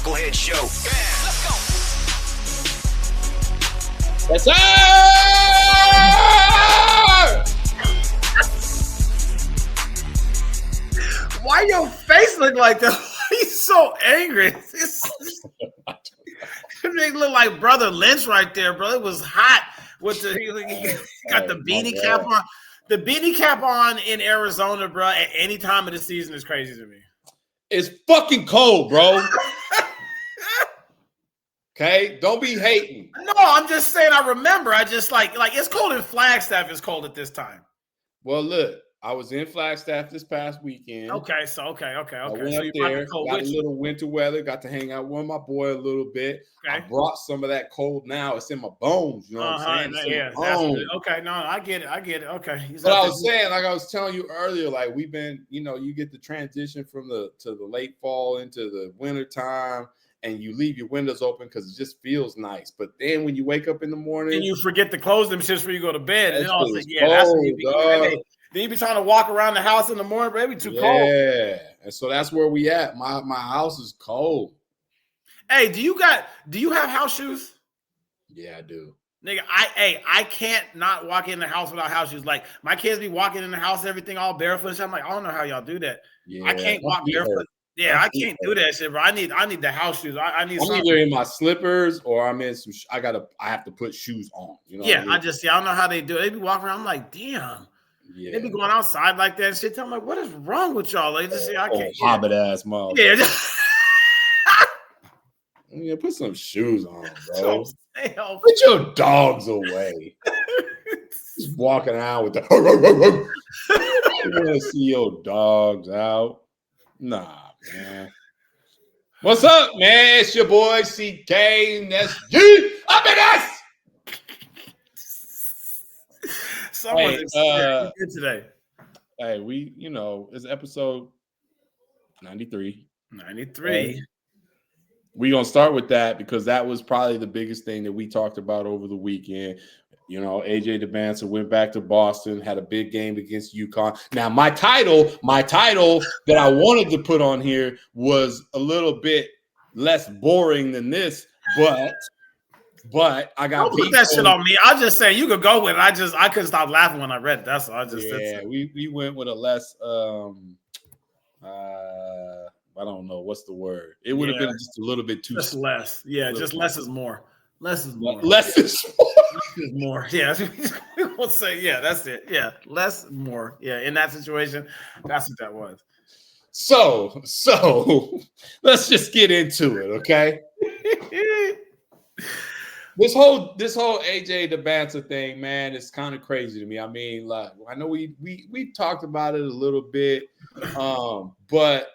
Knucklehead Show. Yeah, let's go. Yes, sir! Why your face look like that? He's so angry. It make look like Brother Lynch right there, bro. It was hot with he got the beanie cap on. The beanie cap on in Arizona, bro, at any time of the season is crazy to me. It's fucking cold, bro. Okay, don't be hating. No, I'm just saying. I remember. I just like it's cold in Flagstaff. It's cold at this time. Well, look, I was in Flagstaff this past weekend. Okay, so okay. I went so up you there, cold got with a you. little winter weather, got to hang out with my boy a little bit. Okay. I brought some of that cold now. It's in my bones. You know what I'm saying? Yeah, that's good. Okay, no, I get it. Okay. But I was saying, like I was telling you earlier, like we've been, you get the transition from to the late fall into the winter time, and you leave your windows open because it just feels nice. But then when you wake up in the morning, and you forget to close them shits before you go to bed, and then all of a sudden, cold, that's when you be then you be trying to walk around the house in the morning, but it be too cold. Yeah, and so that's where we at. My house is cold. Hey, do you have house shoes? Yeah, I do. Nigga, I can't not walk in the house without house shoes. Like my kids be walking in the house, everything all barefoot. I'm like, I don't know how y'all do that. Yeah, I can't walk barefoot. Yeah, I can't do that shit, bro. I need the house shoes. I need. I'm something. either in my slippers or I'm in some. I have to put shoes on. You know. Yeah, what I mean? I don't know how they do it. They be walking around. I'm like, damn. Yeah. They be going outside like that and shit. I'm like, what is wrong with y'all? Like, just I can't. Hobbit ass mother. Yeah. Yeah, put some shoes on, bro. So put your dogs away. Just walking around with the. You want to see your dogs out? Nah, man. What's up, man? It's your boy CK and SG up in us. Someone's good today. Hey, it's episode 93. 93. We're going to start with that because that was probably the biggest thing that we talked about over the weekend. AJ Dybansta went back to Boston, had a big game against Uconn. Now, my title that I wanted to put on here was a little bit less boring than this, but I got don't put that shit on me. I'll just say you could go with it. I couldn't stop laughing when I read it. That's all. I just said. We went with a less I don't know what's the word. It would have been just a little bit too just less. Yeah, just less is more. Less is more. Less is more. Less is more. Yeah, we'll say that's it. Yeah, less more. Yeah, in that situation, that's what that was. So let's just get into it, okay? This whole AJ Dybansta thing, man, it's kind of crazy to me. I mean, like I know we talked about it a little bit, but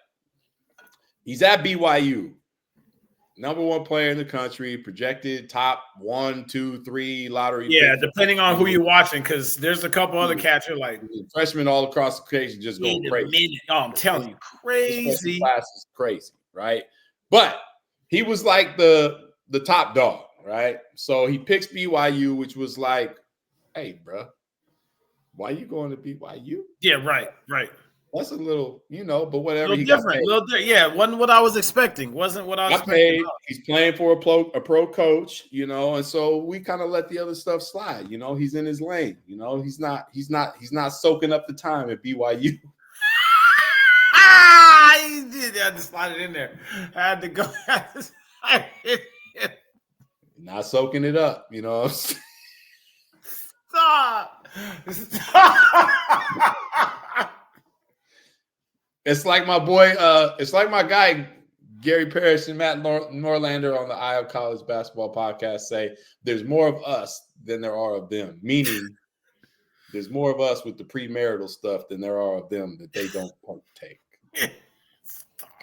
he's at BYU, number one player in the country, projected top 1, 2, 3 lottery. Yeah, depending on who you're watching, because there's a couple other cats who like freshmen all across the country just going crazy. Oh, I'm telling you, crazy. Class is crazy, right? But he was like the top dog, right? So he picks BYU, which was like, hey, bro, why you going to BYU? Yeah, right. That's a little, but whatever. A little different. Yeah, wasn't what I was expecting. Wasn't what I was expecting. He's playing for a pro coach, and so we kind of let the other stuff slide. He's in his lane. He's not soaking up the time at BYU. He did. I just slide it in there. I had to go. Not soaking it up, Stop. It's like my boy, it's like my guy, Gary Parrish and Matt Norlander on the Iowa College Basketball Podcast say, there's more of us than there are of them, meaning there's more of us with the premarital stuff than there are of them that they don't partake.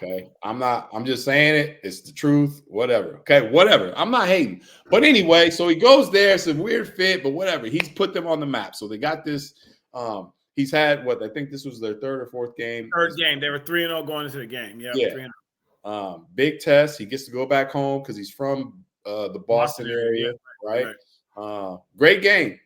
Okay. I'm just saying it. It's the truth. Whatever. Okay. Whatever. I'm not hating. But anyway, so he goes there. It's a weird fit, but whatever. He's put them on the map. So they got this. He's had I think this was their third or fourth game. Third game. They were 3-0 going into the game. Yeah. 3-0. Big test. He gets to go back home because he's from the Boston area, right? Great game.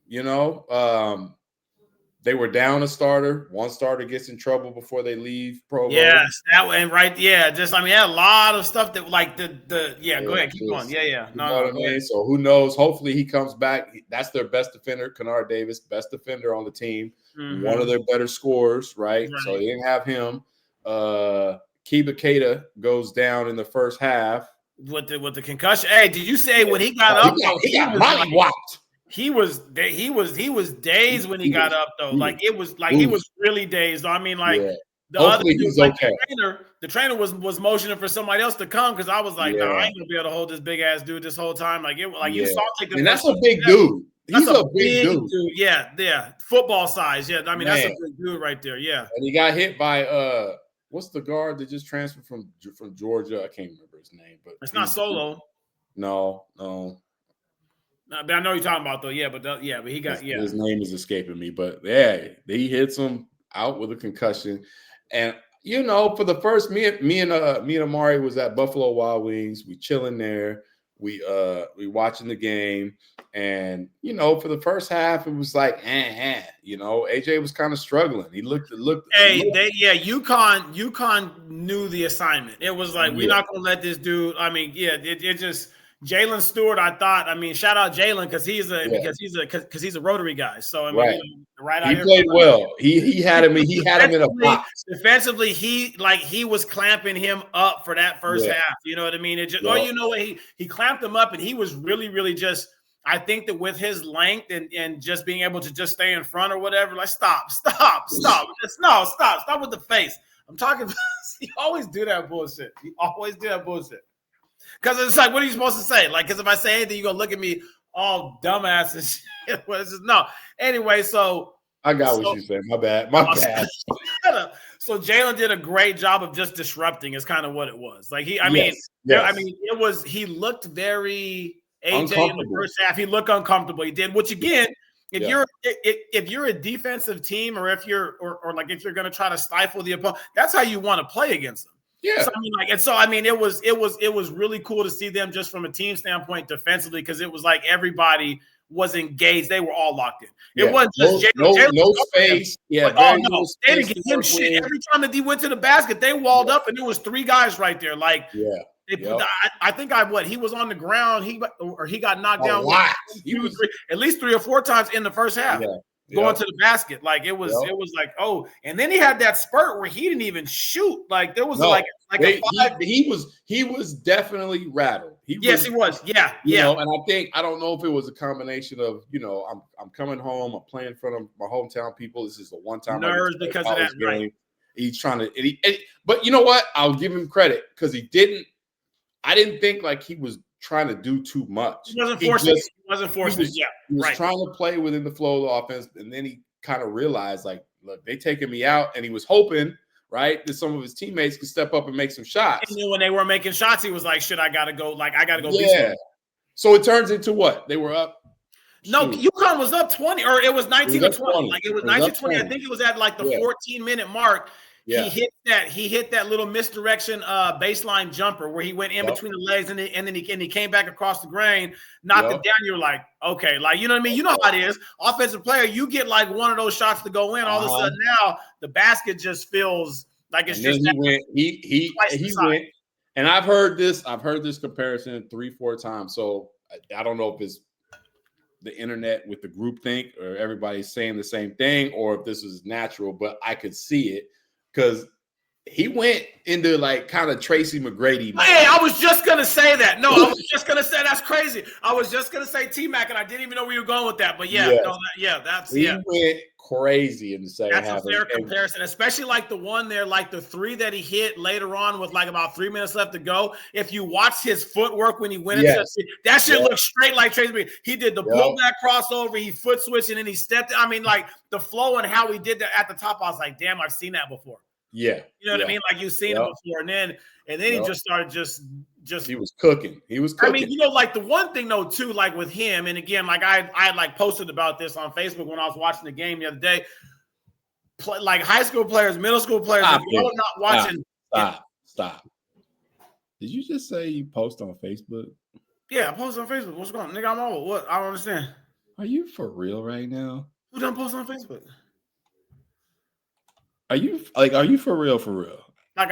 They They were down a starter. One starter gets in trouble before they leave Provo. Yes, that way, right? Yeah, just I mean, a lot of stuff that like the Go ahead, keep going. Yeah. You know what I mean? So who knows? Hopefully he comes back. That's their best defender, Kennard Davis, best defender on the team. Mm-hmm. One of their better scorers, right? So they didn't have him. Kiba Keita goes down in the first half with the concussion. Hey, did you say when he got up? He got mollywopped. He was dazed when he got up though. Like it was like he was really dazed. I mean, like the hopefully other dude, he's like okay. The trainer was motioning for somebody else to come because I was like, no, I ain't gonna be able to hold this big ass dude this whole time. Like you saw like and that's a big dude. He's a big dude. Yeah. Football size. Yeah. I mean, that's a big dude right there. Yeah. And he got hit by what's the guard that just transferred from Georgia? I can't remember his name, but it's not Solo. No. But I know you're talking about though. Yeah, but he got his name is escaping me. But yeah, he hits him out with a concussion. And you know, for the first me and Amari was at Buffalo Wild Wings. We chilling there. We watching the game. And you know, for the first half, it was like, you know, AJ was kind of struggling. He looked. Uconn knew the assignment. It was like, we're not gonna let this dude. I mean, it just Jalen Stewart. I thought. I mean, shout out Jalen because he's a Rotary guy. So I mean, he played well. He had him. He had him in a box. Defensively, he was clamping him up for that first half. You know what I mean? It just you know what he clamped him up, and he was really just. I think that with his length and just being able to just stay in front or whatever, like stop with the face. I'm talking about, you always do that bullshit. Because it's like, what are you supposed to say? Like, because if I say anything, you're going to look at me all dumbass and shit. No. Anyway, so. I got what you said. My bad. So Jalen did a great job of just disrupting is kind of what it was. Like he looked very AJ in the first half. He looked uncomfortable. He did, which again, if you're a defensive team or if you're going to try to stifle the opponent, that's how you want to play against them. Yeah. So I mean, it was really cool to see them just from a team standpoint defensively because it was like everybody was engaged. They were all locked in. It wasn't just Jalen. No space. Yeah. They didn't give him shit. Every time that he went to the basket, they walled up and there was three guys right there. Like, I think he was on the ground. He got knocked down. At least 3 or 4 times in the first half. Going to the basket. Like it was like, oh, and then he had that spurt where he didn't even shoot. Like there was he was definitely rattled. He was. Yeah. You know, and I don't know if it was a combination of, you know, I'm coming home, I'm playing in front of my hometown people. This is the one time nerves because of that. Game. Right. He's trying to but you know what? I'll give him credit because I didn't think like he was trying to do too much. He wasn't forcing it. He was trying to play within the flow of the offense, and then he kind of realized, like, look, they taking me out, and he was hoping, right, that some of his teammates could step up and make some shots. And then when they were making shots, he was like, shit, I got to go. Like, I got to go. Yeah. So it turns into what? They were up. No, Uconn was up 20, or it was 19 to 20. Like, it was 19-20. I think it was at, like, the 14-minute mark. Yeah. He hit that little misdirection baseline jumper where he went in between the legs and then he came back across the grain, knocked it down. You're like, okay, like you know what I mean? You know how it is. Offensive player, you get like one of those shots to go in. All of a sudden now the basket just feels like it's just he went. And I've heard this comparison 3-4 times. So I don't know if it's the internet with the group think or everybody's saying the same thing or if this is natural, but I could see it. Because he went into like kind of Tracy McGrady. Hey, I was just gonna say that. No, I was just gonna say that's crazy. I was just gonna say T-Mac, and I didn't even know where you were going with that. But he went crazy in the second half. That's a fair comparison, especially like the one there, like the 3 that he hit later on with like about 3 minutes left to go. If you watch his footwork when he went into that shit looked straight like Tracy McGrady. He did the pullback crossover, he foot switched, and then he stepped. I mean, like the flow and how he did that at the top. I was like, damn, I've seen that before. Yeah. You know what I mean? Like you've seen it before. And then he just started just he was cooking. I mean, you know, like the one thing though, too, like with him, and again, like I like posted about this on Facebook when I was watching the game the other day. Like high school players, middle school players, if you're not watching. Stop. Did you just say you post on Facebook? Yeah, I post on Facebook. What's going on? Nigga, I'm old. What? I don't understand. Are you for real right now? Who done post on Facebook? Are you for real? For real? Like,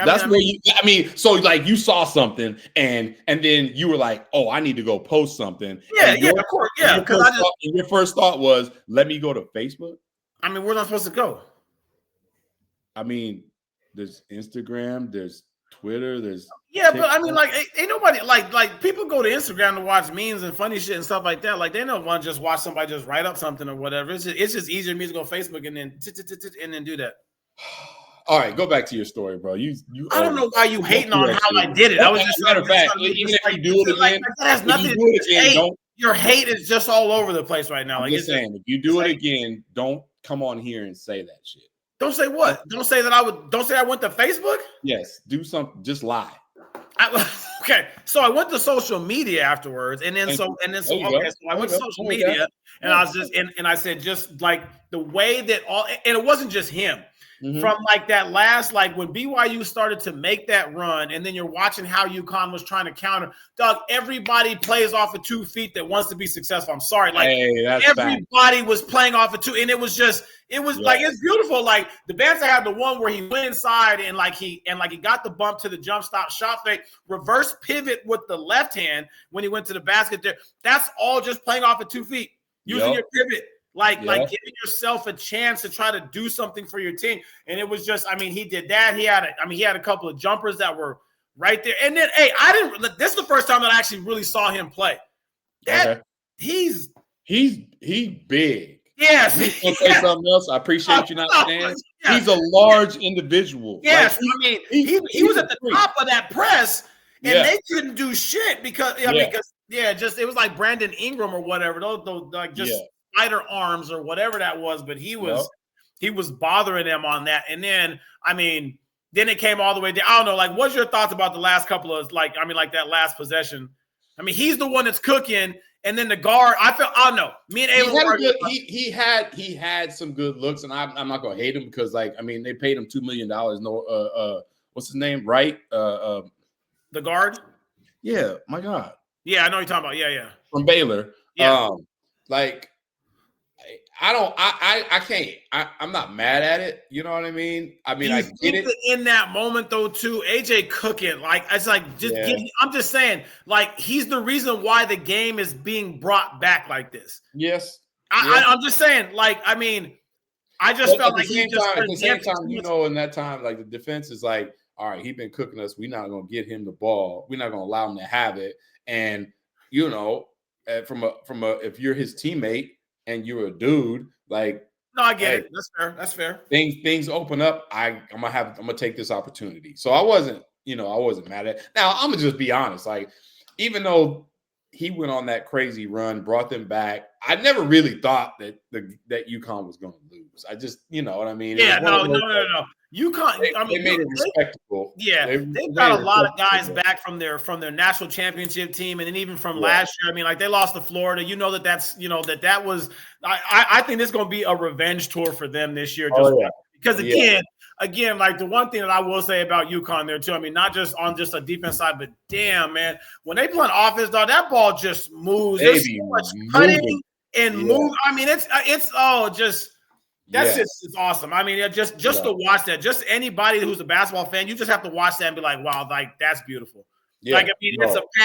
so like you saw something and then you were like, oh, I need to go post something. Yeah, of course. Yeah. Your first thought was, let me go to Facebook. I mean, where am I supposed to go? I mean, there's Instagram, there's Twitter, there's TikTok. But I mean, like, ain't nobody like people go to Instagram to watch memes and funny shit and stuff like that. Like, they don't want to just watch somebody just write up something or whatever. It's just easier to me to go Facebook and then do that. All right, go back to your story, bro. You I don't know why you hating on how I did it. I was just matter of fact, even if you do it again, that has nothing to do with hate. Your hate is just all over the place right now. I'm just saying, if you do it again, don't come on here and say that shit. Don't say what? Don't say that I would. Don't say I went to Facebook. Yes, do something. Just lie. Okay, so I went to social media afterwards, and then so I went to social media, and I was just and I said just like the way that and it wasn't just him. Mm-hmm. From like that last, like when BYU started to make that run, and then you're watching how UConn was trying to counter. Doug, everybody plays off of 2 feet that wants to be successful. I'm sorry, like everybody was playing off of 2, and it was like it's beautiful. Like Dybansta had the one where he went inside and he got the bump to the jump stop, shot fake, reverse pivot with the left hand when he went to the basket there. That's all just playing off of 2 feet, using your pivot. Like giving yourself a chance to try to do something for your team. And it was just, I mean, he did that. He had a couple of jumpers that were right there. And then, this is the first time that I actually really saw him play. He's big. Yes. Say something else. I appreciate you not saying. He's a large individual. Yes. Like, he was at the top of that press and they couldn't do shit because it was like Brandon Ingram or whatever. Those like just spider arms or whatever that was, but he was bothering them on that. And then, I mean, then it came all the way down. I don't know, like, what's your thoughts about the last couple of, like that last possession? I mean, he's the one that's cooking, and then the guard, I don't know. Me and Aiden he had some good looks, and I'm not gonna hate him because, like, I mean, they paid him $2 million. What's his name? Right? The guard? Yeah, my God. Yeah, I know what you're talking about. Yeah. From Baylor. Yeah. I can't. I'm not mad at it. You know what I mean? I mean, I get it. In that moment, though, too, AJ cooking. Like, it's like, I'm just saying, like, he's the reason why the game is being brought back like this. Yes. I'm just saying, like, I mean, I just felt like at the same time, you know, in that time, like, the defense is like, all right, he's been cooking us. We're not going to get him the ball. We're not going to allow him to have it. And, you know, from a if you're his teammate, and you're a dude, like, no, I get it. That's fair. Things open up. I'm gonna take this opportunity. So I wasn't mad at it. Now I'm gonna just be honest. Like, even though he went on that crazy run, brought them back, I never really thought that UConn was gonna lose. I just, you know what I mean? Yeah, no. UConn, they made it respectable. Yeah, they've got a lot of guys back from their national championship team, and then even from last year. I mean, like, they lost to Florida. You know that was. I think this is going to be a revenge tour for them this year. Because again, like, the one thing that I will say about UConn there too. I mean, not just on just a defense side, but damn, man, when they play on offense, dog, that ball just moves. There's so much cutting and move. I mean, that's just awesome. I mean, just to watch that, just anybody who's a basketball fan, you just have to watch that and be like, wow, like, that's beautiful. Yeah, like,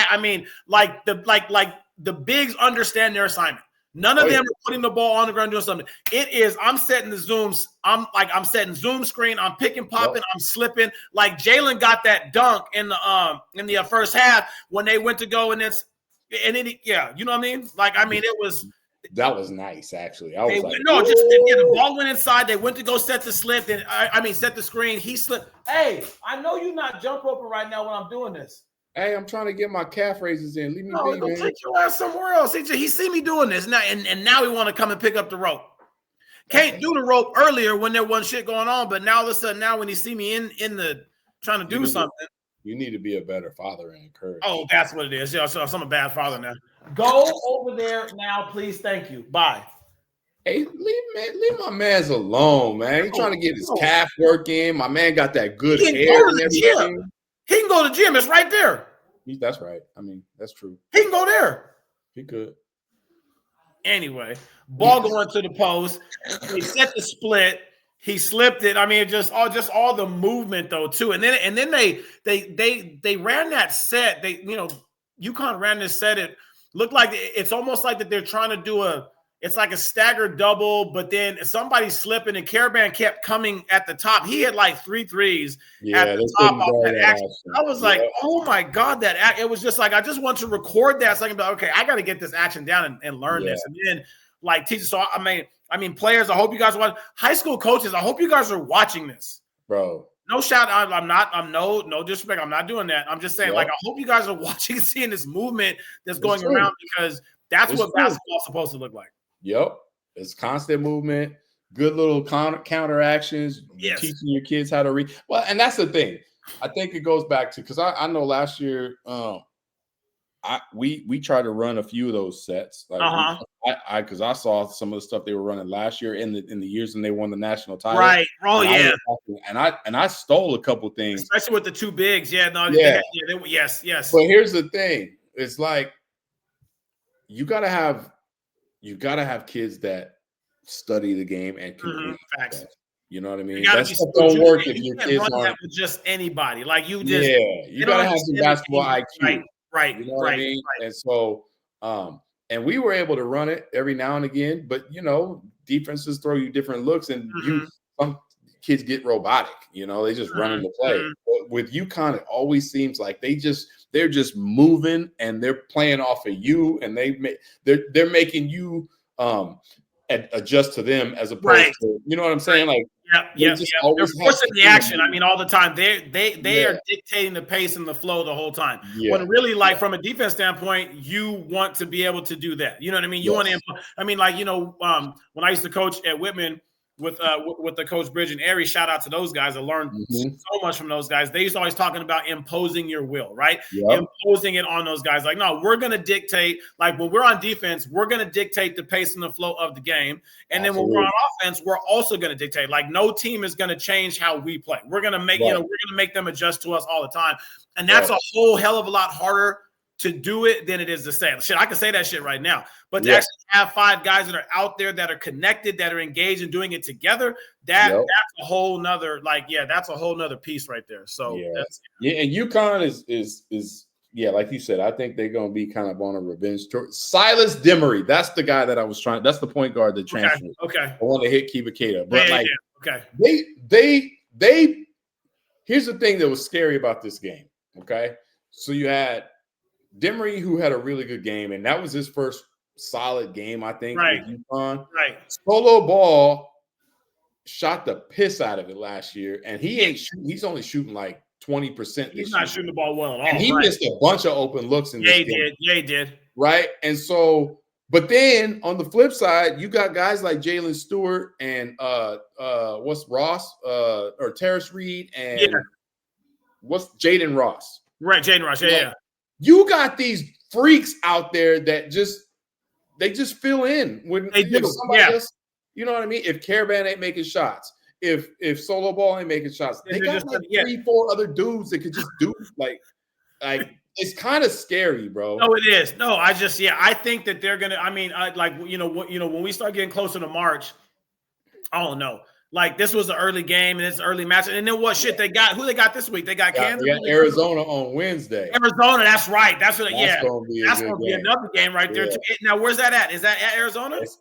I mean, the bigs understand their assignment. None of them are putting the ball on the ground doing something. It is, I'm setting the zooms. I'm setting zoom screen. I'm picking, popping. I'm slipping. Like, Jalen got that dunk in the first half when they went to go, and you know what I mean? Like, I mean, it was. That was nice, actually. The ball went inside. They went to go set the slip, and set the screen. He slipped. Hey, I know you're not jump roping right now when I'm doing this. Hey, I'm trying to get my calf raises in. Leave me be, man. Take your ass somewhere else. He see me doing this now, and now he want to come and pick up the rope. Can't do the rope earlier when there wasn't shit going on, but now all of a sudden, now when he see me in the trying to do something. You need to be a better father and encourage. Oh, that's what it is. Yeah, so I'm a bad father now. Go over there now, please. Thank you. Bye. Hey, leave my man's alone, man. He's trying to get his calf work in. My man got that good hair and everything. He can go to the gym. It's right there. That's right. I mean, that's true. He can go there. He could. Anyway, ball going to the post. They set the split. He slipped it. I mean, just all the movement though too. And then they ran that set. UConn ran this set. It looked like it's almost like that they're trying to do it's like a staggered double, but then somebody's slipping and Caravan kept coming at the top. He had like 3 threes at the top of that action. I was like, oh my God, it was just like, I just want to record that so I can be like, okay, I got to get this action down and learn this. And then like teachers. So I mean, players, I hope you guys watch. High school coaches, I hope you guys are watching this. Bro. No shout out. I'm no disrespect. I'm not doing that. I'm just saying, like, I hope you guys are watching, seeing this movement that's going around because that's what basketball's supposed to look like. Yep. It's constant movement, good little counter actions, teaching your kids how to read. Well, and that's the thing. I think it goes back to, because I know last year we tried to run a few of those sets. Like because I saw some of the stuff they were running last year in the years when they won the national title. Right. Oh, yeah. And I stole a couple things. Especially with the 2 bigs. Yeah. No. Yeah. Yes. But here's the thing. It's like you gotta have kids that study the game and can read. Facts. You know what I mean? That stuff don't work if your kids aren't with just anybody. Like you just you gotta have some basketball IQ. Right. You know what I mean? Right. And so and we were able to run it every now and again, but defenses throw you different looks, and some kids get robotic. They just run into play. But with UConn, it always seems like they're just moving and they're playing off of you, and they're making you adjust to them as opposed to, you know what I'm saying? Like, they're forcing the action. I mean, all the time. They are dictating the pace and the flow the whole time. When really, like, from a defense standpoint, you want to be able to do that. You know what I mean? You want to. I mean, like, when I used to coach at Whitman with the Coach Bridge and Airy, shout out to those guys. I learned so much from those guys. They used to always talking about imposing your will, right? Imposing it on those guys. Like, no, we're going to dictate. Like, when we're on defense, we're going to dictate the pace and the flow of the game. And then when we're on offense, we're also going to dictate. Like, no team is going to change how we play. We're going to make we're going to make them adjust to us all the time. And that's a whole hell of a lot harder to do it than it is to say. Shit, I can say that shit right now. But to actually have 5 guys that are out there that are connected, that are engaged and doing it together, that's a whole nother, that's a whole nother piece right there. So and UConn is like you said, I think they're gonna be kind of on a revenge tour. Silas Demery, that's the guy that I was trying. That's the point guard that transferred. Okay. I want to hit Kiva Keita. But they here's the thing that was scary about this game. Okay. So you had Demery, who had a really good game, and that was his first solid game, I think, with UConn. Right. Solo Ball shot the piss out of it last year, and he's only shooting like 20%. He's not shooting the ball well at all. And he missed a bunch of open looks in this game. He did. Right? And so, but then on the flip side, you got guys like Jalen Stewart and what's Ross or Terrace Reed and what's Jaden Ross. Right, Jaden Ross, yeah. You got these freaks out there that just fill in when somebody else, you know what I mean? If Caravan ain't making shots, if Solo Ball ain't making shots, they got like 3-4 other dudes that could just do like it's kind of scary, bro. No, it is. No, I think that they're gonna. I mean, when we start getting closer to March, I don't know. Like, this was an early game and it's an early match. And then what shit they got? Who they got this week? They got Kansas. They got Arizona on Wednesday. Arizona, that's right. That's going to be another game right there. Now, where's that at? Is that at Arizona? It's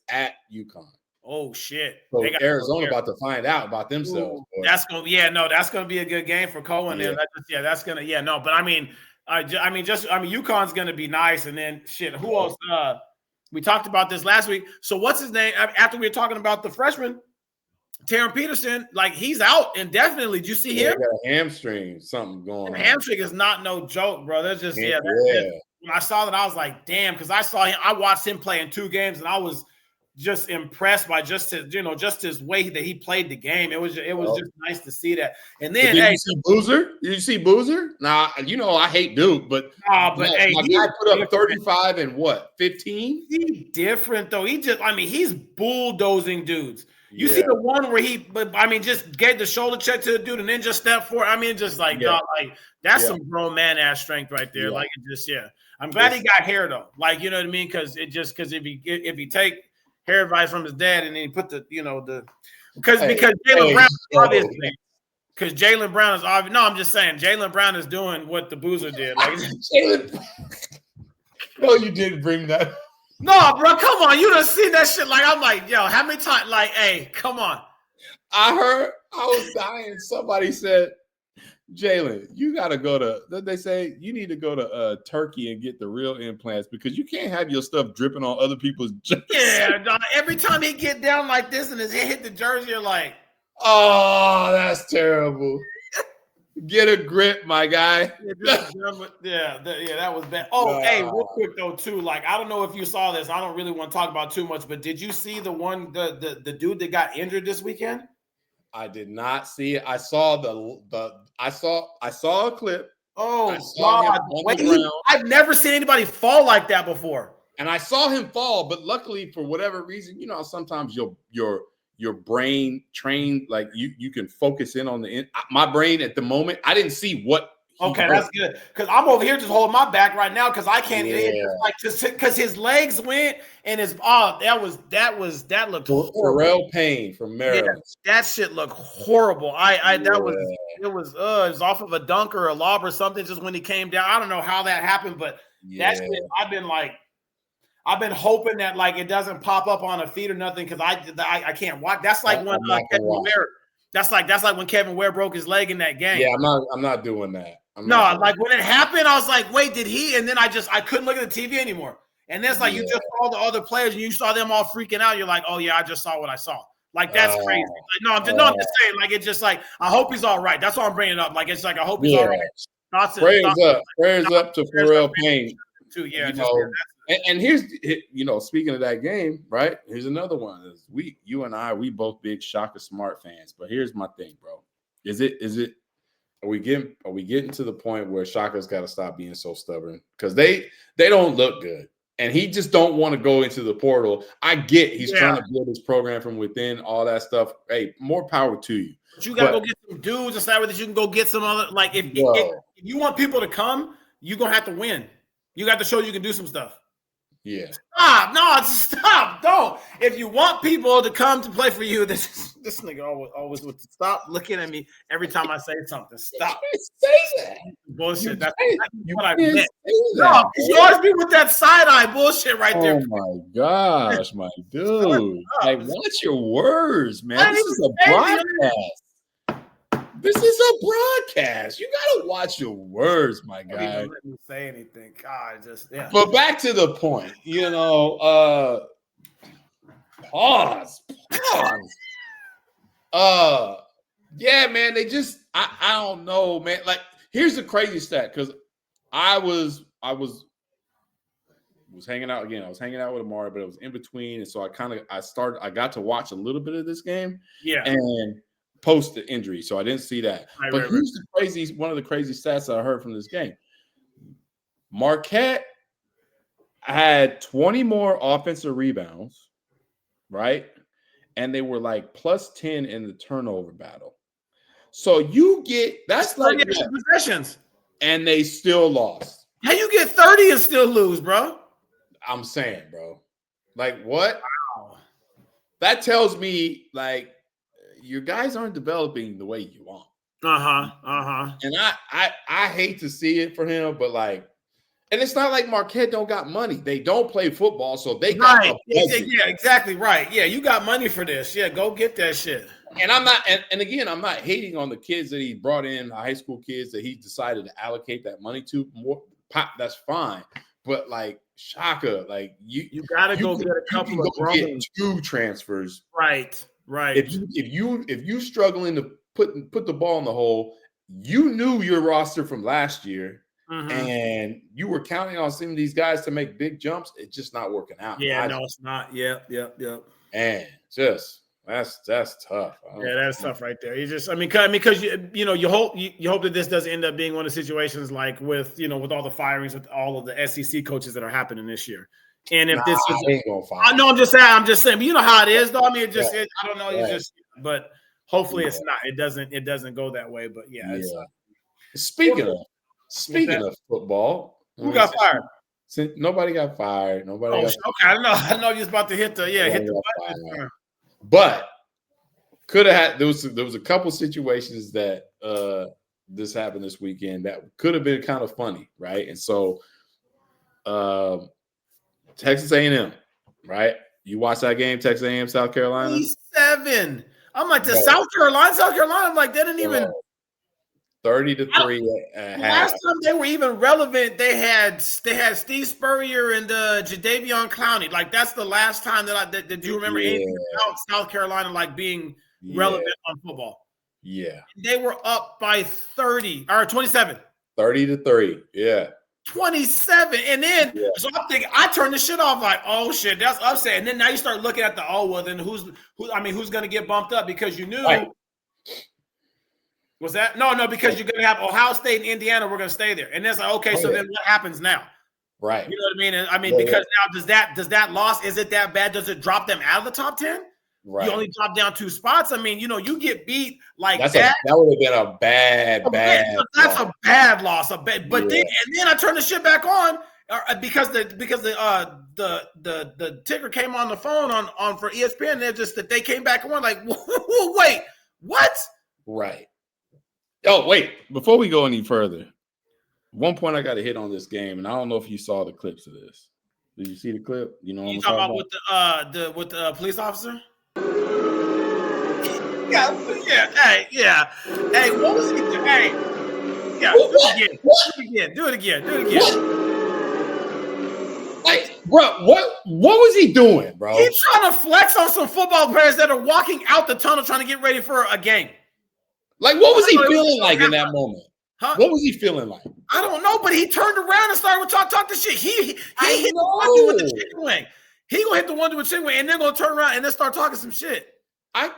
at UConn. Oh shit! So Arizona about to find out about themselves. That's gonna be a good game for Cohen. That's gonna But I mean, UConn's gonna be nice. And then shit, who else? We talked about this last week. So what's his name? After we were talking about the freshman. Taron Peterson, like, he's out indefinitely. Did you see him? Got a hamstring, something going on. Hamstring is not no joke, bro. That's just when I saw that, I was like, damn, because I watched him play in 2 games, and I was just impressed by just his way that he played the game. It was just nice to see that. And then did you see Boozer? Did you see Boozer? Nah, I hate Duke, but my guy put up 35 and 15? He's different though. He's bulldozing dudes. You see the one where just gave the shoulder check to the dude and then just stepped forward. That's some grown man ass strength right there. I'm glad he got hair though. Like, you know what I mean? Because if he take hair advice from his dad and then he put the because Jaylen Brown is obviously. Because Jaylen Brown is obvious. No, I'm just saying Jaylen Brown is doing what the Boozer did. Like Jaylen. No, you didn't bring that. No, bro, come on. You done seen that shit. Like, I'm like, yo, how many times? Like, hey, come on. I was dying. Somebody said, Jaylen, you got to go to, they say you need to go to Turkey and get the real implants because you can't have your stuff dripping on other people's jerseys. Yeah, dog, every time he get down like this and his head hit the jersey, you're like, oh, that's terrible. Get a grip, my guy. Yeah, that was bad. Oh, hey, real quick though, too. Like, I don't know if you saw this. I don't really want to talk about too much, but did you see the one, the dude that got injured this weekend? I did not see it. I saw I saw a clip. Oh God! I've never seen anybody fall like that before. And I saw him fall, but luckily for whatever reason, you know, sometimes your brain trained, like you can focus in on my brain at the moment. I didn't see what. Okay, that's good because I'm over here just holding my back right now because I can't like just because his legs went and his that looked horrible. Pharrell Payne from Maryland. Yeah, that shit looked horrible. It was off of a dunk or a lob or something just when he came down. I don't know how that happened, but that shit, I've been hoping that like it doesn't pop up on a feed or nothing because I can't watch. That's like when Kevin Ware. That's like when Kevin Ware broke his leg in that game. Yeah, I'm not doing that. Like when it happened, I was like, wait, did he? And then I couldn't look at the TV anymore. And then it's like you just saw the other players and you saw them all freaking out. You're like, oh yeah, I just saw what I saw. Like that's crazy. Like, I'm just saying, like it's just like I hope he's all right. That's why I'm bringing it up. Like it's like I hope he's all right. Prayers up to Pharrell Payne. Too. Yeah. And here's, you know, speaking of that game, right? Here's another one. You and I, we both big Shaka Smart fans. But here's my thing, bro. Are we getting to the point where Shaka's got to stop being so stubborn? Because they don't look good. And he just don't want to go into the portal. I get he's trying to build his program from within, all that stuff. Hey, more power to you. But you got to go get some dudes and that you can go get some other, like if you want people to come, you're going to have to win. You got to show you can do some stuff. Yeah. Stop. Don't. If you want people to come to play for you, this nigga always would stop looking at me every time I say something. Stop. Say that. Bullshit. That's what I meant. No, you always be with that side-eye bullshit right there. Oh my gosh, my dude. Like, watch your words, man. This is a broadcast. This is a broadcast. You gotta watch your words, my guy. Don't even let me say anything. God, But back to the point, you know. Pause. Yeah, man. They just, I don't know, man. Like, here's the crazy stat because I was hanging out again. I was hanging out with Amari, but it was in between, and so I got to watch a little bit of this game. Yeah, and post the injury, so I didn't see that. Here's one of the crazy stats that I heard from this game. Marquette had 20 more offensive rebounds, right? And they were like plus 10 in the turnover battle. So you get that's like possessions, and they still lost. How you get 30 and still lose, bro? I'm saying, bro. Like what? Wow. That tells me like your guys aren't developing the way you want. And I hate to see it for him, but like, and it's not like Marquette don't got money. They don't play football, so they got a budget. Yeah, exactly right. Yeah, you got money for this. Yeah, go get that shit. And I'm not, and again, I'm not hating on the kids that he brought in, the high school kids that he decided to allocate that money to. More, that's fine. But like Shaka, like you gotta go get a couple of get 2 transfers. Right. If you struggling to put the ball in the hole, you knew your roster from last year, and you were counting on some of these guys to make big jumps. It's just not working out. Yeah, it's not. Yep. And just that's tough. Yeah, that's tough right there. You just, because you hope that this doesn't end up being one of the situations like with all the firings with all of the SEC coaches that are happening this year. And if this is, ain't gonna fire. I know I'm just saying, but you know how it is, though. I mean, I don't know. But hopefully it's not. It doesn't go that way. But yeah. Speaking of football, who got fired? Nobody got fired. Okay, I know. I know you're about to hit the button. But could have had there was a couple situations that this happened this weekend that could have been kind of funny, right? And so Texas A&M, right? You watch that game, Texas A&M, South Carolina? 7. I'm like, South Carolina. I'm like, they didn't even 30-3 last time they were even relevant, they had Steve Spurrier and Jadeveon Clowney. Like, that's the last time that you remember anything about South Carolina like being relevant on football. Yeah. They were up by 30 or 27. 30-3. Yeah. 27. And then so I'm thinking, I turned the shit off like, oh shit, that's upset. And then now you start looking at then who's gonna get bumped up because you knew Was that no? Because you're gonna have Ohio State and Indiana. We're gonna stay there, and it's like so then what happens now? Right. You know what I mean? And I mean because now does that loss, is it that bad? Does it drop them out of the top 10? Right. You only drop down 2 spots. I mean, you get beat like that. That would have been a bad. That's a bad loss. But then I turn the shit back on because the ticker came on the phone on for ESPN. They're just that they came back on like, wait, what? Right. Oh, wait. Before we go any further, one point I got to hit on this game, and I don't know if you saw the clips of this. Did you see the clip? You know what I'm talking about? With the police officer? Yeah. Hey, what was he doing? Hey, yeah. Do it again. Like, bro, what was he doing, bro? He's trying to flex on some football players that are walking out the tunnel trying to get ready for a game. Like, what was he feeling like in that moment? Huh? What was he feeling like? I don't know, but he turned around and started to talk the shit. He hit the one dude with the chicken wing. He gonna hit the one dude with chicken wing, and then gonna turn around and then start talking some shit. I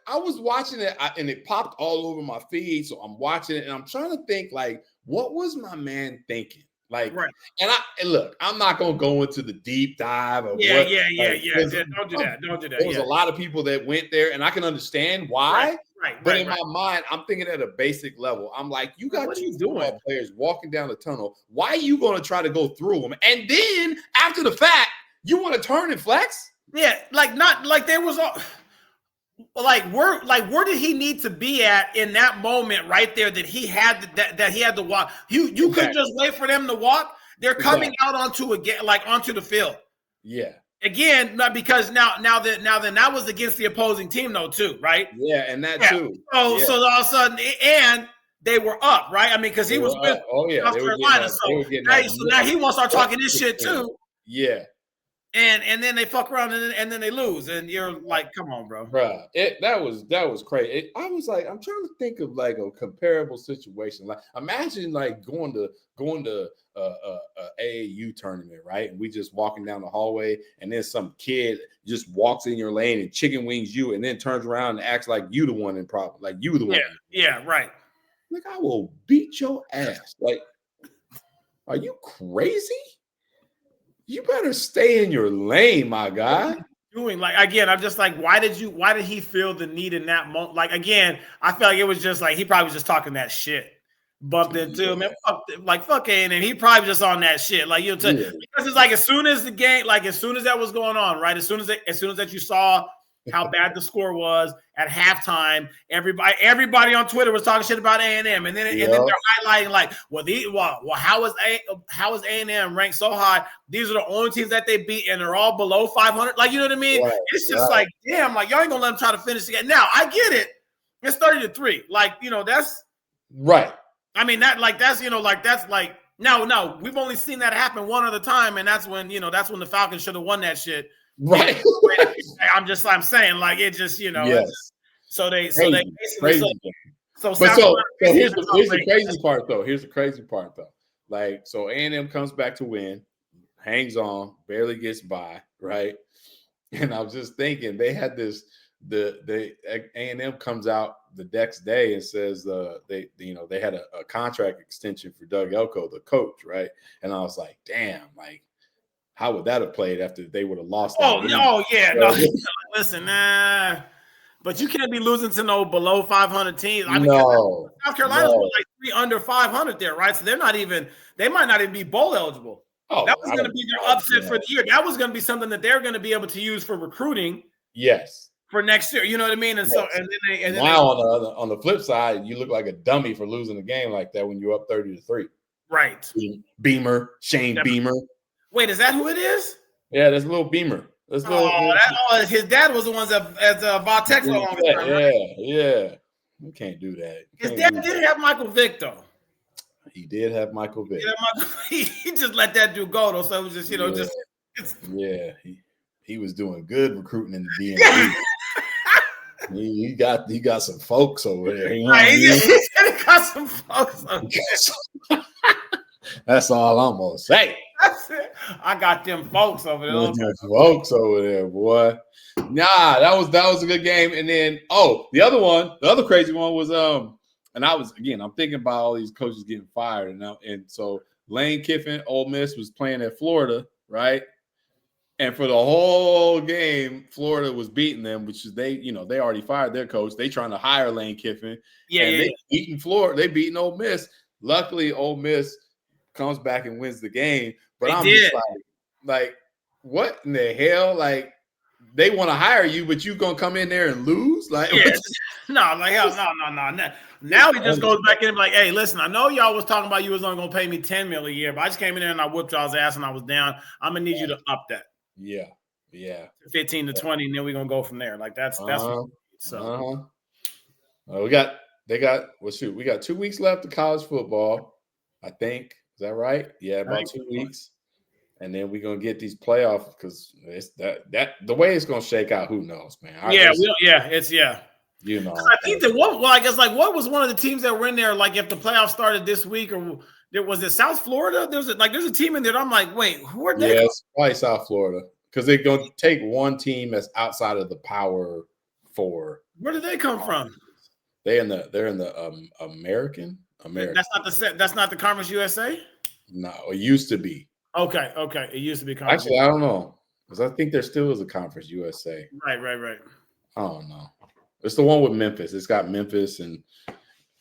was watching it, and it popped all over my feed, so I'm watching it, and I'm trying to think, like, what was my man thinking? Like, right. And look, I'm not gonna go into the deep dive of yeah. Don't do that. There was a lot of people that went there, and I can understand why. But in my mind, I'm thinking at a basic level. I'm like, you got 2 football players walking down the tunnel. Why are you going to try to go through them? And then after the fact, you want to turn and flex? Yeah, not like there was where did he need to be at in that moment right there that he had to walk? You couldn't just wait for them to walk. They're coming out onto the field. Yeah. Again, not because now that was against the opposing team though too, right? Yeah, and that too. So all of a sudden, and they were up, right? I mean, because he was with South Carolina, so now he wants to start talking this shit too. Yeah. And then they fuck around and then they lose, and you're like, come on, bro. Bruh, that was crazy. I was like, I'm trying to think of like a comparable situation. Like, imagine like going to AAU tournament, right? And we just walking down the hallway, and then some kid just walks in your lane and chicken wings you, and then turns around and acts like you the one in problem, like you the one. Yeah, right. Like, I will beat your ass. Like, are you crazy? You better stay in your lane, my guy. Doing like again, I'm just like, why did he feel the need in that moment? Like again, I feel like it was just like he probably was just talking that shit. Bumped into him, fuck A&M. He probably just on that shit, like because it's like as soon as the game, like as soon as that was going on, right? As soon as that you saw how bad the score was at halftime, everybody on Twitter was talking shit about A&M, and then they're highlighting like, how is A&M ranked so high? These are the only teams that they beat, and they're all below 500. Like, you know what I mean? Right, it's just like, damn, like y'all ain't gonna let them try to finish again. Now I get it. It's 30-3. Like, that's right. I mean, no, we've only seen that happen one other time, and that's when the Falcons should have won that shit. Right. I'm saying, like, it just, yes. So here's the crazy part though. Here's the crazy part though. Like, so A&M comes back to win, hangs on, barely gets by, right? And I was just thinking they had this. The A&M comes out the next day and says they had a contract extension for Doug Elko, the coach, right? And I was like, damn, like, how would that have played after they would have lost? Listen, but you can't be losing to no below 500 teams. I mean, no, South Carolina's like 3 under 500 there, right? So they might not even be bowl eligible. That was going to be their upset for the year. That was going to be something that they're going to be able to use for recruiting. Yes. for next year. You know what I mean? And so, and then now on the flip side, you look like a dummy for losing a game like that when you're up 30-3. Right. Shane Beamer. Wait, is that who it is? Yeah, that's a little Beamer. His dad was the one that as Vatex for the longest time. Right? Yeah. You can't do that. His dad did have Michael Vick though. He did have Michael Vick. He just let that dude go though. So it was just he was doing good recruiting in the DMV. he got some folks over there. You know he got some folks over there. That's all I'm gonna say. I got them folks over there. Folks over there, boy. Nah, that was a good game. And then the other crazy one was and I'm thinking about all these coaches getting fired and so Lane Kiffin, Ole Miss was playing at Florida, right? And for the whole game, Florida was beating them, which is they already fired their coach. They trying to hire Lane Kiffin. They beating Florida, they beating Ole Miss. Luckily, Ole Miss comes back and wins the game. But just like, what in the hell? Like, they want to hire you, but you gonna come in there and lose? Like, no. Now he just goes back in and be like, hey, listen, I know y'all was talking about you was only gonna pay me $10 million a year, but I just came in there and I whooped y'all's ass and I was down. I'm gonna need you to up that. Yeah. 15 to 20, and then we're gonna go from there. Like that's so. We got 2 weeks left of college football, I think. Is that right? Yeah, about 2 weeks. And then we're gonna get these playoffs because it's that the way it's gonna shake out, who knows, man. You know. I think that what was one of the teams that were in there, like if the playoffs started this week or was it South Florida? There's a team in there. I'm like, wait, who are they? Yeah, it's probably South Florida. Because they're gonna take one team that's outside of the Power Four. Where do they come from? They're in the American. That's not the Conference USA? No, it used to be. Okay. It used to be Conference. Actually, I don't know. Because I think there still is a Conference USA. Right. I don't know. It's the one with Memphis. It's got Memphis and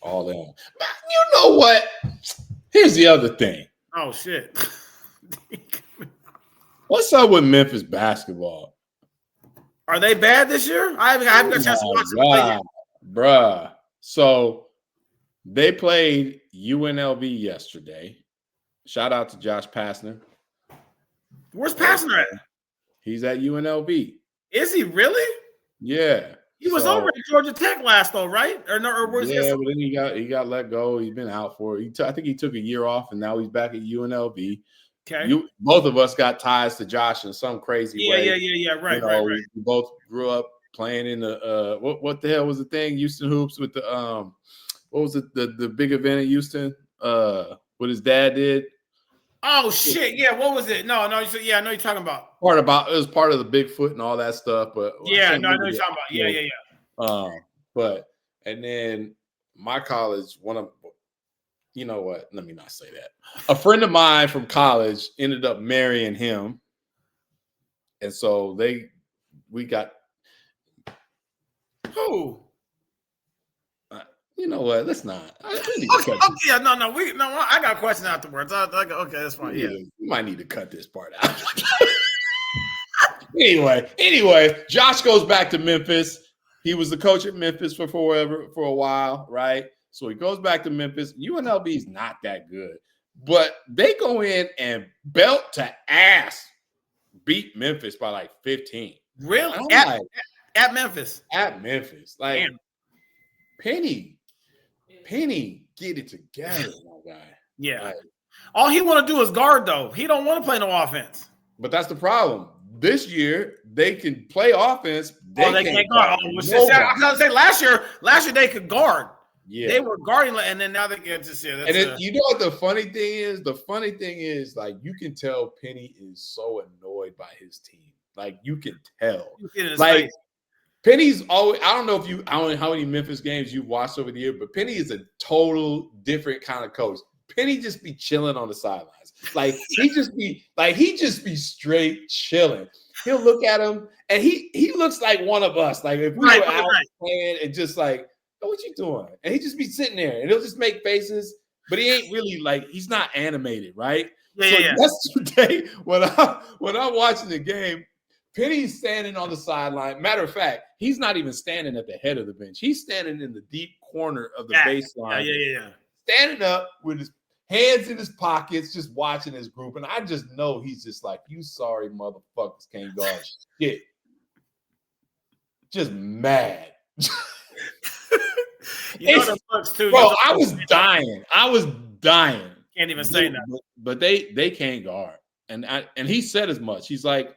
all them. But you know what? Here's the other thing. Oh, shit. What's up with Memphis basketball? Are they bad this year? I haven't got a chance to watch them play yet. Bruh. So they played UNLV yesterday. Shout out to Josh Pastner. Where's Pastner at? He's at UNLV. Is he really? Yeah. He was over at Georgia Tech last, though, right? But then he got let go. He's been out for it. I think he took a year off, and now he's back at UNLV. Okay. Both of us got ties to Josh in some crazy way. Yeah. Right. We both grew up playing in the what the hell was the thing? Houston Hoops with the what was it? The big event in Houston? What his dad did. Oh shit! Yeah, what was it? No. I know you're talking about. It was part of the Bigfoot and all that stuff, but I know you're talking about. Yeah. But and then my college, you know what? Let me not say that. A friend of mine from college ended up marrying him, and so we got who? You know what? Let's not. I got questions afterwards. Okay, that's fine. Yeah, you might need to cut this part out. Anyway, Josh goes back to Memphis. He was the coach at Memphis for a while, right? So he goes back to Memphis. UNLV is not that good, but they go in and belt to ass beat Memphis by like 15. Really? At Memphis. At Memphis. Like, damn. Penny, get it together, my guy. Yeah. Like, all he want to do is guard, though. He don't want to play no offense. But that's the problem. This year, they can play offense. They can't guard. I was going to say last year they could guard. Yeah. They were guarding, and then now they get to see it. You know what the funny thing is? The funny thing is, like, you can tell Penny is so annoyed by his team. Like, you can tell. Like, Penny's always, I don't know how many Memphis games you've watched over the year, but Penny is a total different kind of coach. Penny just be chilling on the sidelines. Like, he just be straight chilling. He'll look at him, and he looks like one of us. Like, if we were out playing and just like, oh, what you doing? And he just be sitting there, and he'll just make faces, but he ain't really like, he's not animated, right? Yeah. Yesterday, when I'm watching the game, Penny's standing on the sideline. Matter of fact, he's not even standing at the head of the bench. He's standing in the deep corner of the baseline. Yeah. Standing up with his hands in his pockets, just watching his group. And I just know he's just like, you sorry motherfuckers can't guard shit. Just mad. You know the fucks too. Bro, I was dying. Can't even say that. But they can't guard. And he said as much. He's like,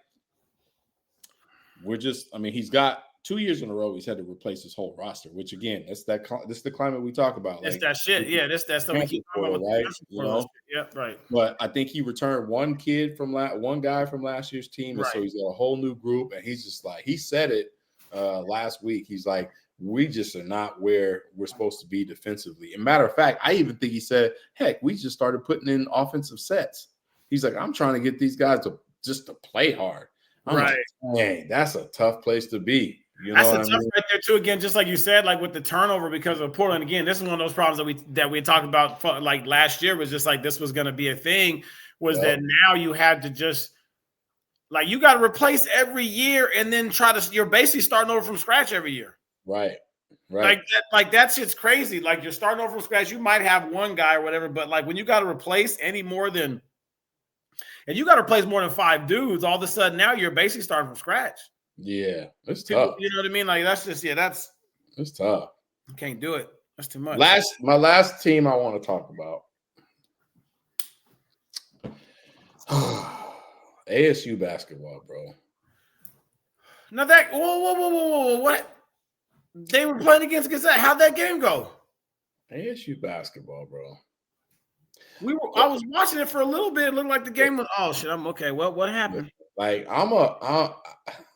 he's got 2 years in a row he's had to replace his whole roster, which again, this is the climate we talk about. It's that shit. Yeah, that's stuff we keep talking about. Right? You know? Yeah, right. But I think he returned one guy from last year's team, and so he's got a whole new group, and he's just like, he said it last week. He's like, we just are not where we're supposed to be defensively. And matter of fact, I even think he said, heck, we just started putting in offensive sets. He's like, I'm trying to get these guys to play hard. I'm like, dang, that's a tough place to be. You know that's a tough right there too. Again, just like you said, like with the turnover because of Portland. Again, this is one of those problems that we talked about like last year was just like this was going to be a thing. Was that now you had to just like you got to replace every year and then you're basically starting over from scratch every year. Right. Like that shit's crazy. Like you're starting over from scratch. You might have one guy or whatever, but like when you got to replace any more than. And you got to replace more than 5 dudes. All of a sudden, now you're basically starting from scratch. Yeah, it's tough. You know what I mean? Like that's it's tough. You can't do it. That's too much. My last team I want to talk about. ASU basketball, bro. Now that whoa, what? They were playing against Gonzaga. How'd that game go? ASU basketball, bro. I was watching it for a little bit. It looked like the game was. Oh shit! I'm okay. Well, what happened? Like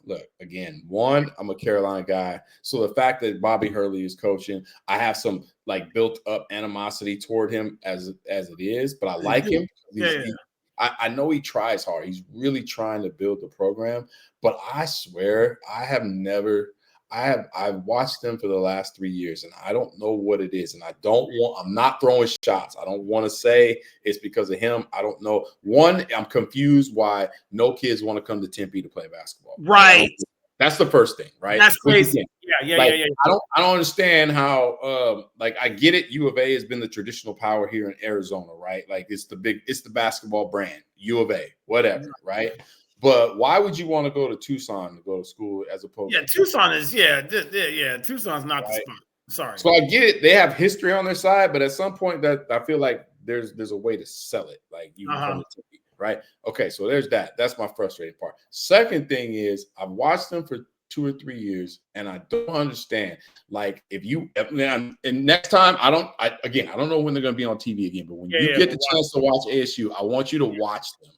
look again. I'm a Carolina guy, so the fact that Bobby Hurley is coaching, I have some like built up animosity toward him as it is. But I like him. I know he tries hard. He's really trying to build the program. But I swear, I've watched them for the last 3 years, and I don't know what it is. And I'm not throwing shots. I don't want to say it's because of him. I don't know. One, I'm confused why no kids want to come to Tempe to play basketball. Right. That's the first thing, right? That's crazy. Yeah. I don't understand how I get it. U of A has been the traditional power here in Arizona, right? Like it's the basketball brand, U of A, whatever, right? But why would you want to go to Tucson to go to school as opposed to Tucson is Tucson's not the spot. Sorry. So I get it. They have history on their side, but at some point that I feel like there's a way to sell it. Like you can come to Tempe, right? Okay, so there's that. That's my frustrating part. Second thing is I've watched them for 2 or 3 years, and I don't understand. Like and next time I don't know when they're going to be on TV again, but when you get the chance to watch ASU, I want you to watch them.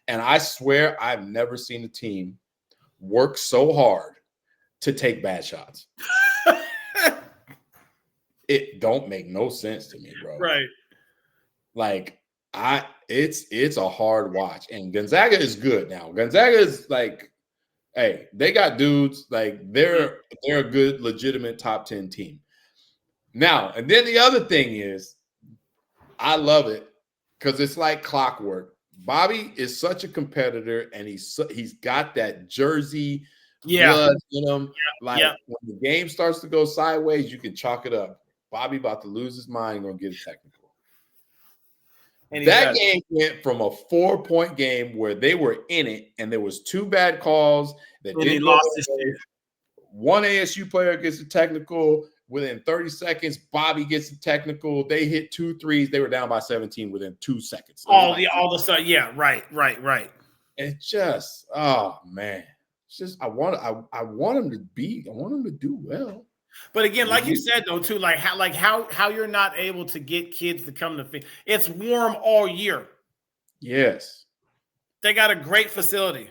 And I swear I've never seen a team work so hard to take bad shots. It don't make no sense to me, bro. Right. Like it's a hard watch. And Gonzaga is good now. Gonzaga is like, hey, they got dudes, like they're a good, legitimate top 10 team. Now, and then the other thing is, I love it because it's like clockwork. Bobby is such a competitor, and he's got that Jersey blood in him. When the game starts to go sideways, you can chalk it up. Bobby about to lose his mind and gonna get a technical. And that game went from a 4-point game where they were in it, and there was 2 bad calls that didn't lost his shit. One ASU player gets a technical. Within 30 seconds, Bobby gets a technical. They hit 2 threes. They were down by 17 within 2 seconds. All the sudden, right. It's just, oh man, it's just I want him to do well. But again, like you said though, too, how you're not able to get kids to come to it's warm all year. Yes, they got a great facility.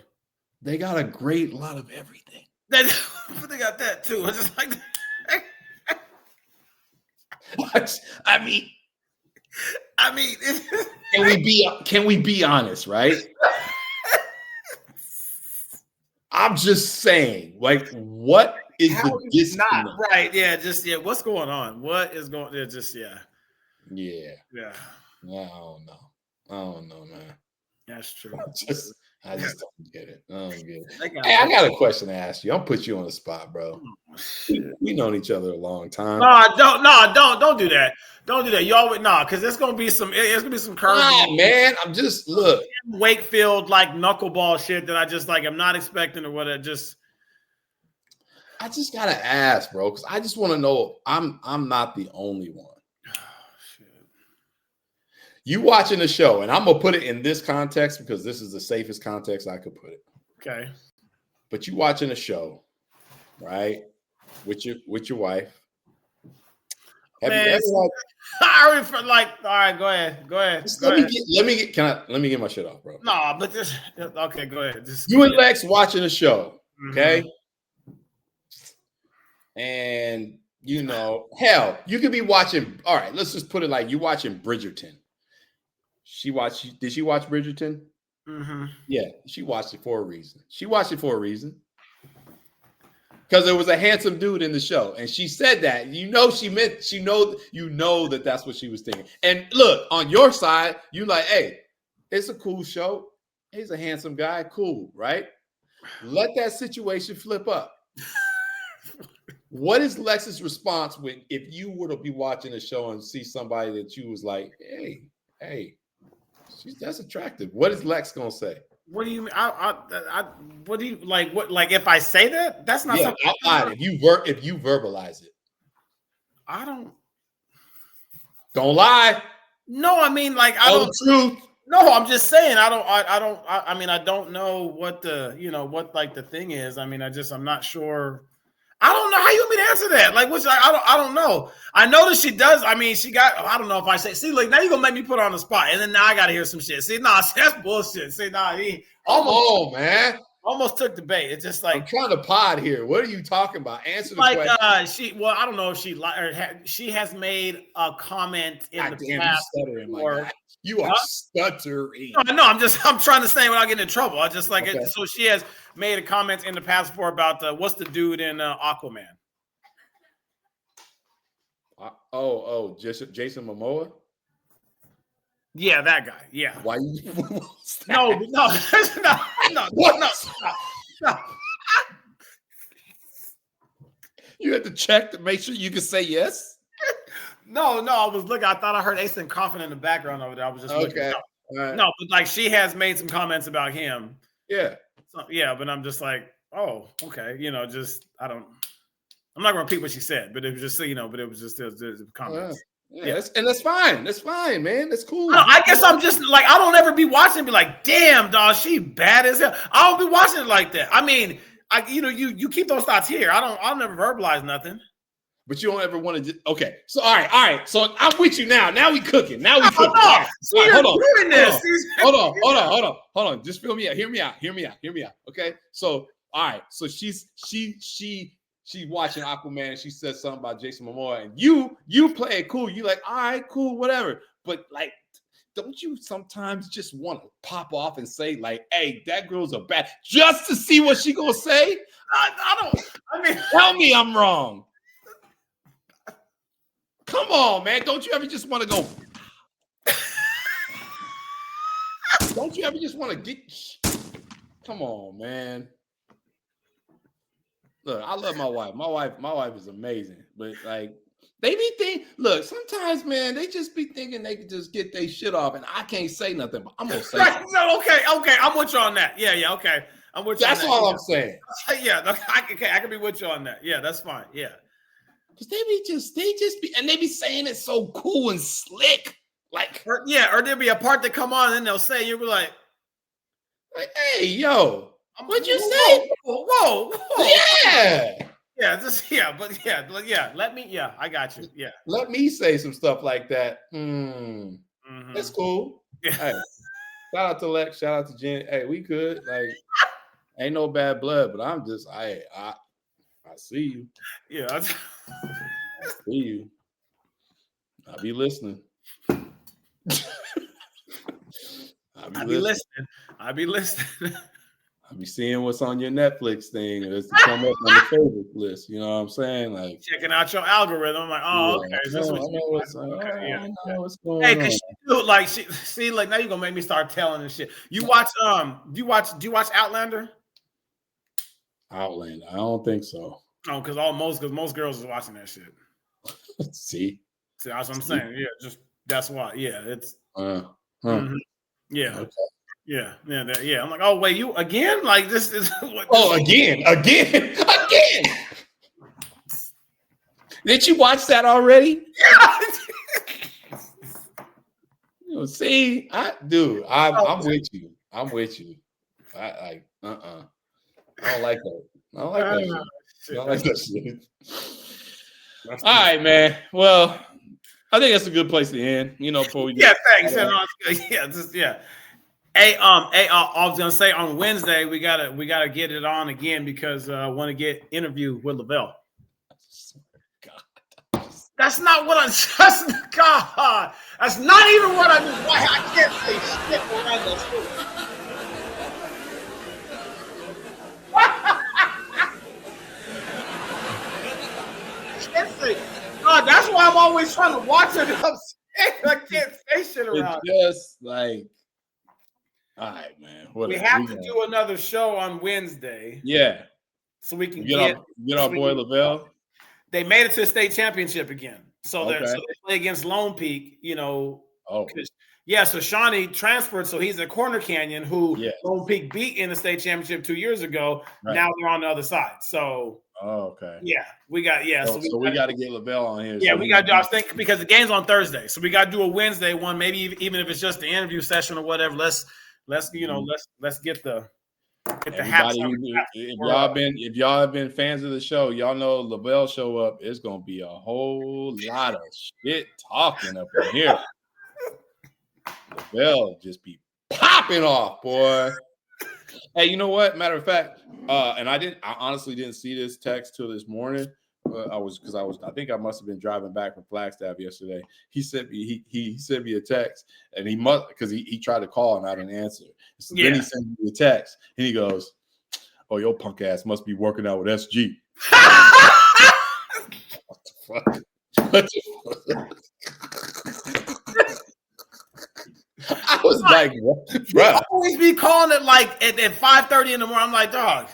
They got a great lot of everything. But they got that too. It's just like. I mean, can we be honest, right? I'm just saying, like, what is the disconnect? Not right? Yeah, what's going on? What is going? Yeah. I don't know, man. That's true. I just don't get it. I don't get it. Hey, I got a question to ask you. I'll put you on the spot, bro. We known each other a long time. Don't do that. Don't do that. You always because there's gonna be some curveball. Man, I'm just Wakefield like knuckleball shit that I just like I'm not expecting or whatever. I just gotta ask, bro, because I just want to know I'm not the only one. You watching the show, and I'm gonna put it in this context because this is the safest context I could put it. Okay. But you watching the show, right? With your wife. Have you ever I already feel like, all right, go ahead. Let me get my shit off, bro. No, but okay, go ahead. You and Lex watching the show, okay? And hell, you could be watching. All right, let's just put it like you watching Bridgerton. Did she watch Bridgerton? Yeah, she watched it for a reason. Because there was a handsome dude in the show, and she said that. That that's what she was thinking. And look, on your side, you like, hey, it's a cool show. He's a handsome guy, cool, right? Let that situation flip up. What is Lex's response if you were to be watching a show and see somebody that you was like, hey, that's attractive? What is Lex gonna say? What do you mean? What do you like? What like if I say that? That's not something. Outline. If you verbalize it, I don't lie. No, I mean like I don't. The truth. No, I'm just saying I don't know what the thing is. I mean, I'm not sure. I don't know how you want me to answer that. Like, I don't know. I know that she does. I mean, I don't know if I say, see, like, now you're going to make me put her on the spot. And then now I got to hear some shit. See, that's bullshit. See, he man. Almost took the bait. It's just like. I'm trying to pod here. What are you talking about? Answer the question. I don't know if she has made a comment in the past. You are stuttering. No, I'm trying to say without getting in trouble. I just like it. So she has made a comment in the past before about what's the dude in Aquaman? Jason Momoa? Yeah, that guy. Yeah. Why you? No. You had to check to make sure you could say yes. No. I was looking. I thought I heard Asen coughing in the background over there. I was just looking. Right. No, but like she has made some comments about him. Yeah. So, yeah, but I'm just like, oh, okay. I'm not gonna repeat what she said, but it was just but it was just comments. Yeah. That's fine. That's fine, man. That's cool. I guess I'm just like I don't ever be watching and be like, damn, dog, she bad as hell. I don't be watching it like that. I mean, you keep those thoughts here. I'll never verbalize nothing. But you don't ever want to. Okay, so all right. So I'm with you now. Now we cooking. Hold on. Just feel me out. Hear me out. Okay. So all right. So she's watching Aquaman and she says something about Jason Momoa and you play it cool. You like, all right, cool, whatever. But like, don't you sometimes just want to pop off and say like, hey, that girl's a bad, just to see what she gonna say? Tell me I'm wrong. Come on, man. Don't you ever just want to go? Don't you ever just want to get? Come on, man. Look, I love my wife. My wife is amazing. But like, they be thinking. Look, sometimes, man, they just be thinking they can just get their shit off, and I can't say nothing. But I'm gonna say. No, okay. I'm with you on that. Yeah, okay. I'm with you. That's all I'm saying. Yeah, I can be with you on that. Yeah, that's fine. Yeah. Because they just be saying it so cool and slick. Like, or there'll be a part that come on and they'll say, you'll be like, hey, yo, what'd you say? Whoa. Yeah. Let me, I got you. Yeah. Let me say some stuff like that. That's cool. Yeah. Hey, shout out to Lex, shout out to Jen. Hey, we could. Like, ain't no bad blood, but I'm just, I see you. Yeah. I see you. I'll be listening. I'll be listening. I'll be seeing what's on your Netflix thing. It's to come up on the favorite list. You know what I'm saying? Like checking out your algorithm. I'm like, oh, yeah, okay. I know what's going Hey, on. cause see, like now you're gonna make me start telling and shit. You watch do you watch Outlander? Outlander. I don't think so. Oh, because most girls are watching that shit. See, that's what I'm saying. Yeah, just that's why. Yeah, it's yeah. Okay. Yeah. I'm like, oh wait, you again? Like this is what? Again. Did you watch that already? See, I'm with you. I'm with you. I don't like that. I don't like that shit. I don't like that shit. All right, man. Well, I think that's a good place to end. Before we get thanks. Hey, I was gonna say on Wednesday we gotta get it on again because I want to get interviewed with Lavelle. God, that's not what I just. God, that's not even what I mean. Why I can't say shit around that shit. God, that's why I'm always trying to watch it. I can't say shit around. It's just like, all right, man. We have to do another show on Wednesday. Yeah, so we can get our boy Lavelle. They made it to the state championship again, so they play against Lone Peak. So Shawnee transferred, so he's at Corner Canyon, who Lone Peak beat in the state championship 2 years ago. Right. Now they're on the other side. So, yeah, we got So we got to get Lavelle on here. Yeah, we got to do. I was thinking because the game's on Thursday, so we got to do a Wednesday one. Maybe even if it's just the interview session or whatever. Let's get the. If y'all have been fans of the show, y'all know Lavelle show up. It's gonna be a whole lot of shit talking up in here. Lavelle just be popping off, boy. Hey, you know what? Matter of fact, I honestly didn't see this text till this morning. I think I must have been driving back from Flagstaff yesterday. He sent me a text, and he tried to call and I didn't answer. So then he sent me a text and he goes, "Oh, your punk ass must be working out with SG." What the fuck? I was like, what? Bro. Always be calling it like at 5:30 in the morning. I'm like, dog.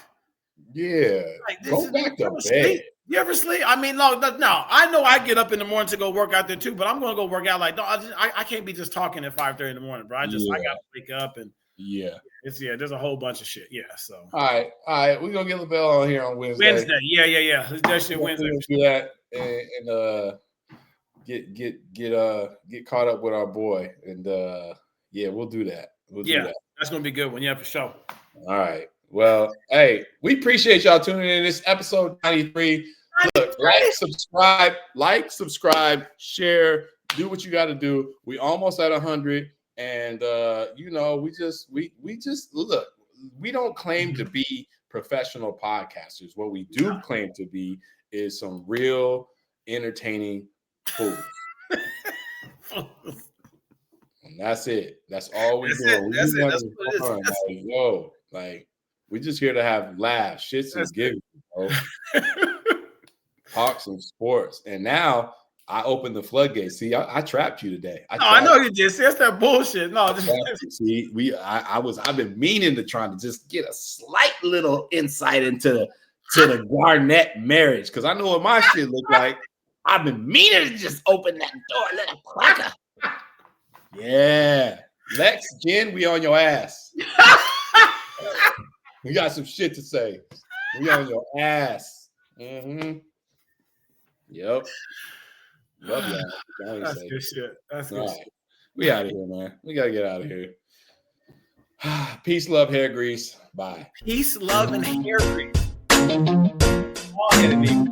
Yeah. Like, go back to bed. You ever sleep? I mean, no. I know I get up in the morning to go work out there too, but I'm going to go work out. Like, I can't be just talking at 5:30 in the morning, bro. I got to wake up and there's a whole bunch of shit. Yeah. So. All right. We're gonna get Lavelle on here on Wednesday. Yeah. That shit Wednesday. Do that and get caught up with our boy and we'll do that. Do that. That's gonna be a good one. Yeah, for sure. All right. Well, hey, we appreciate y'all tuning in. This episode 93. Look, like, subscribe, share, do what you got to do. We almost at 100, and we just look. We don't claim to be professional podcasters. What we do claim to be is some real entertaining food. And that's it. That's all we do. We just here to have laughs, shits and giggles, bro. Talk some sports. And now I opened the floodgates. See, I trapped you today. I know you did. See, that's that bullshit. No, see, I've been meaning to try to just get a slight little insight into the Garnett marriage because I know what my shit look like. I've been meaning to just open that door, little cracker. Yeah, Lex, Jen, we on your ass. We got some shit to say. We on your ass. Mm-hmm. Yep. Love y'all. That's good shit. That's good shit. We out of here, man. We got to get out of here. Peace, love, hair grease. Bye. Peace, love, and hair grease. Oh,